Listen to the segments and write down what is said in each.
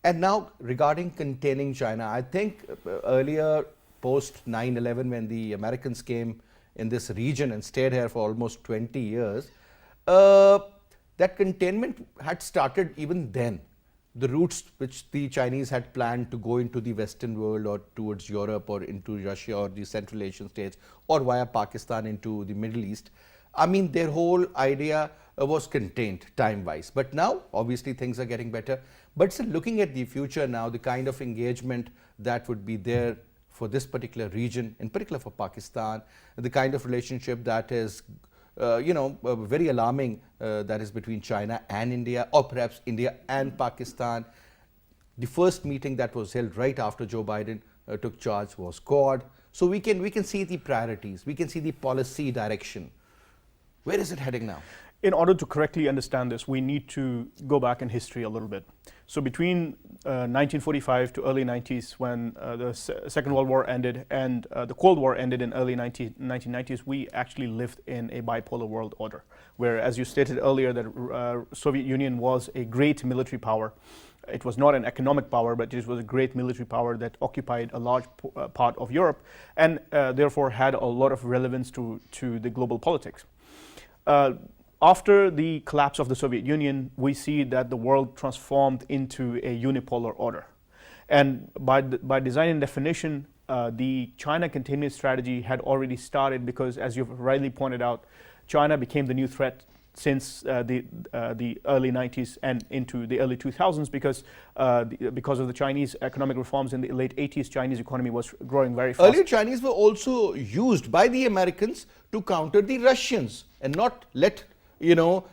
And now regarding containing China, I think earlier post 9/11, when the Americans came in this region and stayed here for almost 20 years, uh, that containment had started even then. The routes which the Chinese had planned to go into the Western world or towards Europe or into Russia or the Central Asian states or via Pakistan into the Middle East, I mean, their whole idea was contained time-wise. But now, obviously, things are getting better. But still, looking at the future now, the kind of engagement that would be there for this particular region, in particular for Pakistan, the kind of relationship that is very alarming, that is between China and India, or perhaps India and Pakistan. The first meeting that was held right after Joe Biden took charge was Quad. So we can see the priorities, we can see the policy direction. Where is it heading now? In order to correctly understand this, we need to go back in history a little bit. So between 1945 to early 90s, when the Second World War ended and the Cold War ended in early 1990s, we actually lived in a bipolar world order, where, as you stated earlier, that Soviet Union was a great military power. It was not an economic power, but it was a great military power that occupied a large part of Europe and therefore had a lot of relevance to the global politics. After the collapse of the Soviet Union, we see that the world transformed into a unipolar order. And by design and definition, the China containment strategy had already started because, as you've rightly pointed out, China became the new threat since the early 90s and into the early 2000s because of the Chinese economic reforms in the late 80s. Chinese economy was growing very fast. Earlier Chinese were also used by the Americans to counter the Russians and not let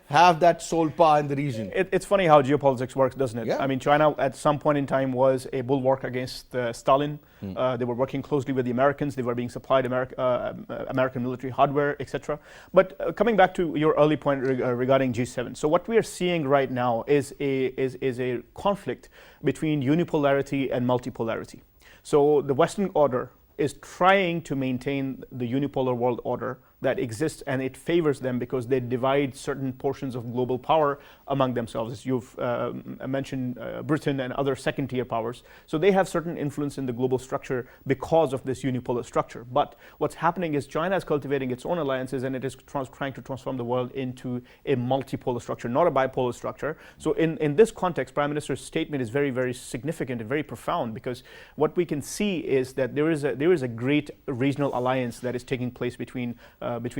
have that sole power in the region. It's funny how geopolitics works, doesn't it? Yeah. I mean, China at some point in time was a bulwark against Stalin. They were working closely with the Americans. They were being supplied American military hardware, etc. But coming back to your early point regarding G7, so what we are seeing right now is a conflict between unipolarity and multipolarity. So the Western order is trying to maintain the unipolar world order that exists, and it favors them because they divide certain portions of global power among themselves. As you've mentioned, Britain and other second-tier powers. So they have certain influence in the global structure because of this unipolar structure. But what's happening is China is cultivating its own alliances, and it is trying to transform the world into a multipolar structure, not a bipolar structure. So in this context, Prime Minister's statement is very, very significant and very profound, because what we can see is that there is a great regional alliance that is taking place between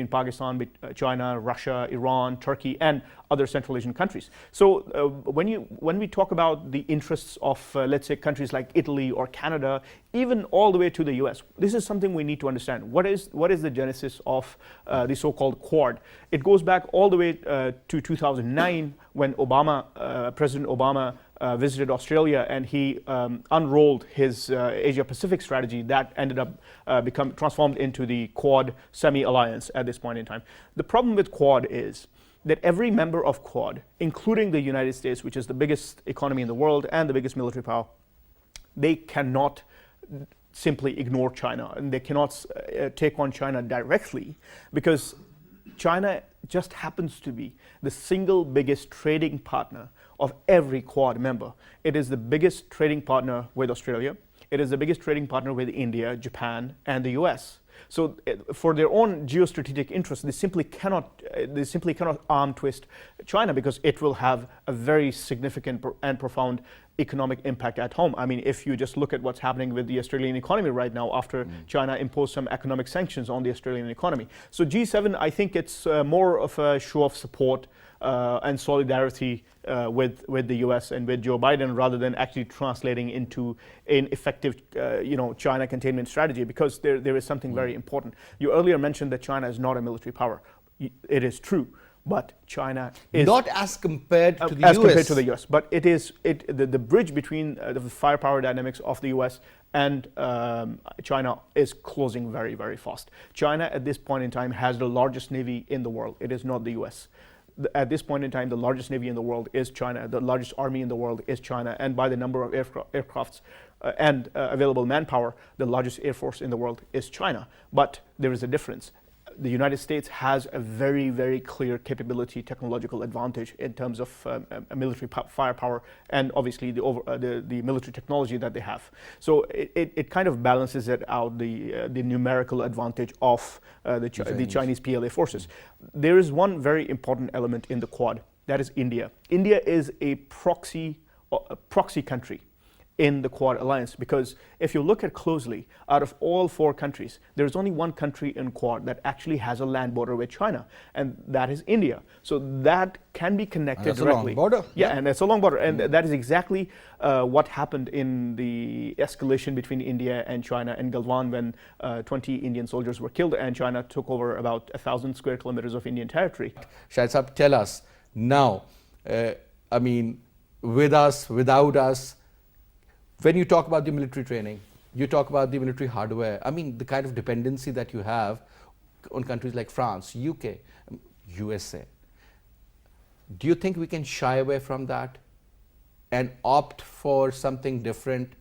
Pakistan, China, Russia, Iran, Turkey, and other Central Asian countries. So when we talk about the interests of, let's say, countries like Italy or Canada, even all the way to the US, this is something we need to understand. What is the genesis of the so-called Quad? It goes back all the way to 2009 when President Obama visited Australia, and he unrolled his Asia-Pacific strategy that ended up transformed into the Quad semi-alliance at this point in time. The problem with Quad is that every member of Quad, including the United States, which is the biggest economy in the world and the biggest military power, they cannot simply ignore China, and they cannot take on China directly, because China just happens to be the single biggest trading partner of every Quad member. It is the biggest trading partner with Australia. It is the biggest trading partner with India, Japan, and the US. So for their own geostrategic interests, they simply cannot arm twist China, because it will have a very significant and profound economic impact at home. I mean, if you just look at what's happening with the Australian economy right now after China imposed some economic sanctions on the Australian economy. So G7, I think it's more of a show of support and solidarity with the US and with Joe Biden, rather than actually translating into an effective China containment strategy, because there is something very important. You earlier mentioned that China is not a military power. It is true, but China is not as compared to the as US. compared to the US, but it is the bridge between the firepower dynamics of the US and China is closing very, very fast. China at this point in time has the largest navy in the world. It is not the US. At this point in time, the largest navy in the world is China. The largest army in the world is China. And by the number of aircrafts and available manpower, the largest air force in the world is China. But there is a difference. the United States has a very, very clear capability, technological advantage in terms of military firepower and obviously the military technology that they have. So it kind of balances it out, the numerical advantage of the Chinese PLA forces. There is one very important element in the Quad, that is India. India is a proxy country in the Quad alliance, because if you look at closely, out of all 4 countries, there's only one country in Quad that actually has a land border with China, and that is India. So that can be connected directly. That's a long border. Yeah, and it's a long border, and that is exactly what happened in the escalation between India and China in Galwan when 20 Indian soldiers were killed and China took over about 1,000 square kilometers of Indian territory. Shahid Saab, tell us now, I mean, with us, without us, when you talk about the military training, you talk about the military hardware, I mean, the kind of dependency that you have on countries like France, UK, USA. Do you think we can shy away from that and opt for something different,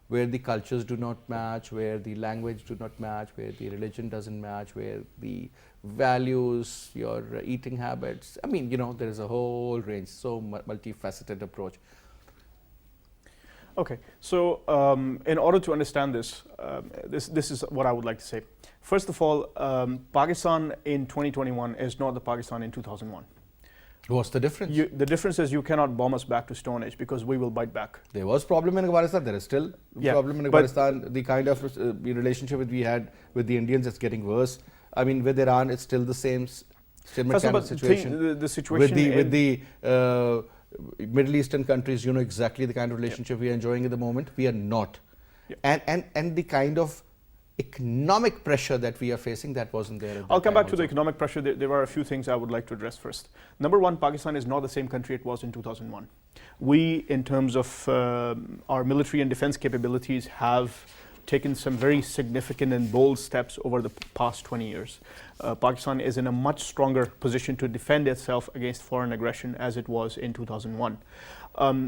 where the cultures do not match, where the language do not match, where the religion doesn't match, where the values, your eating habits, I mean, you know, there is a whole range, so multifaceted approach. Okay, so in order to understand this, this is what I would like to say. First of all, Pakistan in 2021 is not the Pakistan in 2001. What's the difference? The difference is you cannot bomb us back to Stone Age, because we will bite back. There was problem in Afghanistan, there is still problem in Afghanistan. The kind of relationship that we had with the Indians is getting worse. I mean, with Iran, it's still the same kind of situation. The situation with the Middle Eastern countries, you know exactly the kind of relationship we are enjoying at the moment. We are not. And the kind of economic pressure that we are facing, that wasn't there. I'll come back to the economic pressure. There are a few things I would like to address first. Number one, Pakistan is not the same country it was in 2001. We, in terms of our military and defense capabilities, have taken some very significant and bold steps over the past 20 years. Pakistan is in a much stronger position to defend itself against foreign aggression as it was in 2001.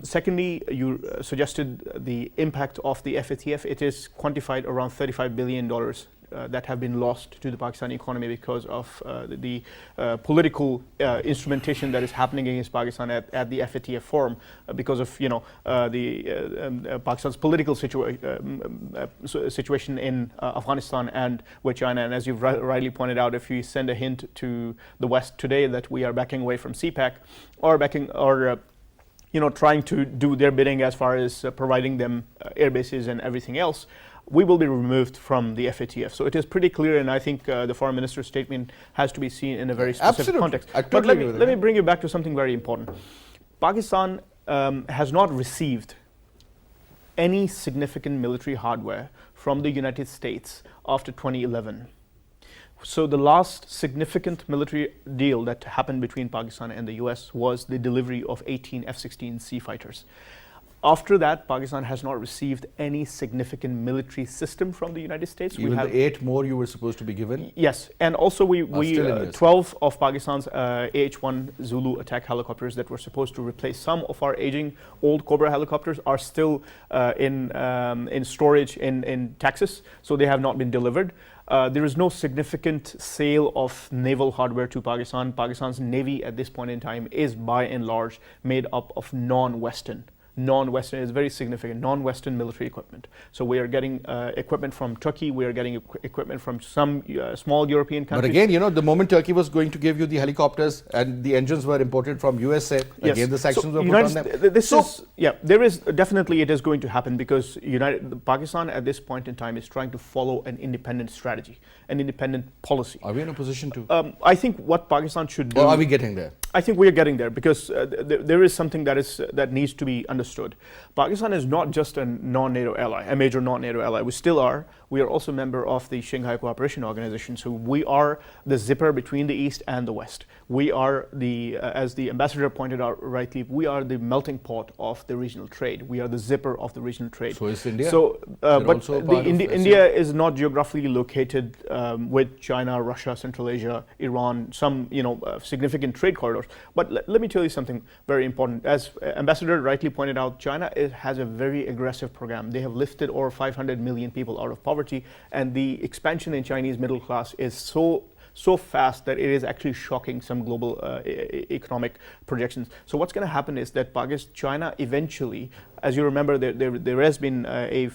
Secondly, you suggested the impact of the FATF. It is quantified around $35 billion that have been lost to the Pakistani economy because of the political instrumentation that is happening against Pakistan at the FATF forum, because of Pakistan's political situation in Afghanistan and with China. And as you've rightly pointed out, if we send a hint to the West today that we are backing away from CPAC or trying to do their bidding as far as providing them air bases and everything else, we will be removed from the FATF. So it is pretty clear, and I think the foreign minister's statement has to be seen in a very specific context. But let me bring you back to something very important. Pakistan has not received any significant military hardware from the United States after 2011. So the last significant military deal that happened between Pakistan and the US was the delivery of 18 F-16C fighters. After that, Pakistan has not received any significant military system from the United States. Even the 8 more you were supposed to be given? Yes, and also 12 of Pakistan's AH-1 Zulu attack helicopters that were supposed to replace some of our aging old Cobra helicopters are still in storage in Texas, so they have not been delivered. There is no significant sale of naval hardware to Pakistan. Pakistan's Navy at this point in time is by and large made up of non-Western is very significant, non-Western military equipment. So we are getting equipment from Turkey, we are getting equipment from some small European countries. But again, the moment Turkey was going to give you the helicopters and the engines were imported from USA, again the sanctions were put on them. Definitely it is going to happen, because Pakistan at this point in time is trying to follow an independent strategy, an independent policy. Are we in a position to? I think what Pakistan should do... Or are we getting there? I think we are getting there, because there is something that needs to be understood. Pakistan is not just a non-NATO ally, a major non-NATO ally. We still are. We are also a member of the Shanghai Cooperation Organization. So we are the zipper between the East and the West. We are as the ambassador pointed out rightly, we are the melting pot of the regional trade. We are the zipper of the regional trade. So is India. So, but India is not geographically located with China, Russia, Central Asia, Iran, some significant trade corridors. But let me tell you something very important. As Ambassador rightly pointed out, China has a very aggressive program. They have lifted over 500 million people out of poverty, and the expansion in Chinese middle class is so so fast that it is actually shocking some global economic projections. So what's going to happen is that China eventually, as you remember, there has been a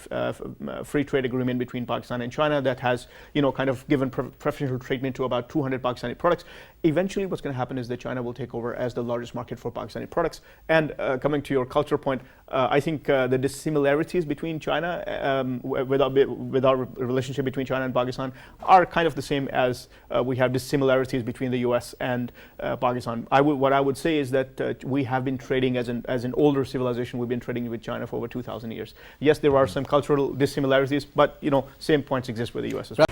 free trade agreement between Pakistan and China that has, kind of given preferential treatment to about 200 Pakistani products. Eventually, what's going to happen is that China will take over as the largest market for Pakistani products. And coming to your cultural point, I think the dissimilarities between China, with our relationship between China and Pakistan, are kind of the same as we have dissimilarities between the U.S. and Pakistan. What I would say is that we have been trading as an older civilization. We've been trading with China for over 2,000 years. Yes, there are some cultural dissimilarities, but same points exist with the U.S. as well.